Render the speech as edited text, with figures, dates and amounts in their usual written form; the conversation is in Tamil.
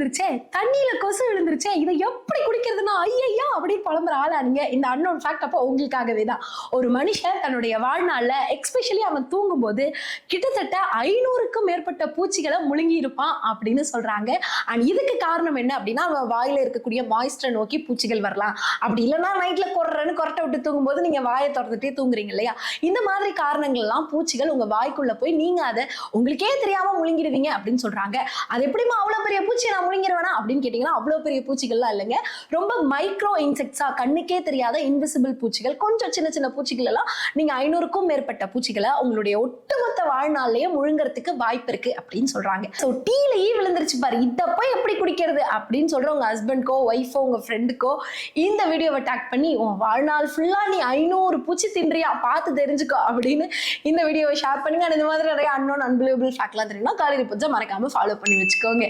விழுந்துருச்சே, தண்ணியில கொசு விழுந்துருச்சே, இதை எப்படி குடிக்கிறதுன்னா ஐயையா அப்படின்னு புலம்புற ஆளானீங்க. இந்த அன்னோன் ஃபேக்ட் அப்போ உங்களுக்காகவே தான். ஒரு மனுஷன் தன்னுடைய வாழ்நாள்ல எக்ஸ்பெஷலி அவன் தூங்கும்போது கிட்டத்தட்ட 500க்கும் மேற்பட்ட பூச்சிகளை முழுங்கி இருப்பான் அப்படின்னு சொல்றாங்க. அண்ட் இதுக்கு காரணம் என்ன அப்படின்னா, அவன் வாயில இருக்கக்கூடிய மாய்ஸ்டரை நோக்கி பூச்சிகள் வரலாம். அப்படி இல்லைன்னா நைட்ல கொரட்டை விட்டு தூங்கும்போது நீங்க வாயை திறந்துட்டே தூங்குறீங்க இல்லையா, இந்த மாதிரி காரணங்கள் எல்லாம் பூச்சிகள் உங்க வாய்க்குள்ள போய் நீங்க அதை உங்களுக்கே தெரியாம முழுங்கிடுவீங்க அப்படின்னு சொல்றாங்க. அது எப்படிமா அவ்வளவு பெரிய பூச்சியை நான் முழுங்கிடுவேனா அப்படின்னு கேட்டீங்கன்னா, அவ்வளவு பெரிய பூச்சிகள்லாம் இல்லைங்க. ரொம்ப மைக்ரோ இன்செக்ட்ஸா, கண்ணுக்கே தெரியாத இன்விசிபிள் பூச்சிகள், கொஞ்சம் சின்ன சின்ன பூச்சிகள் எல்லாம் நீங்க 500க்கும் மேற்பட்ட பூச்சிகளை உங்களுடைய ஒட்டுமொத்த வாழ்நாள்லயே முழுங்கறதுக்கு வாய்ப்பு இருக்கு அப்படின்னு சொல்றாங்க. சோ டீலயே விழுந்துருச்சு பாரு, இத போய் எப்படி குடிக்கிறது அப்படின்னு சொல்ற உங்க ஹஸ்பண்ட்கோ ஒய்ஃபோ உங்க ஃப்ரெண்டுக்கோ இந்த வீடியோவை டேக் பண்ணி உன் வாழ்நாள் ஃபுல்லா நீ 500 பூச்சி தின்றியா பார்த்து தெரிஞ்சுக்கோ அப்படின்னு இந்த வீடியோவை ஷேர் பண்ணுங்க. இந்த மாதிரி நிறைய அன்னோன் அன்பிலியபிள் ஃபேக்ட்லாம் தெரியும்னா காலையில் பூஜை மறக்காம ஃபாலோ பண்ணி வச்சுக்கோங்க.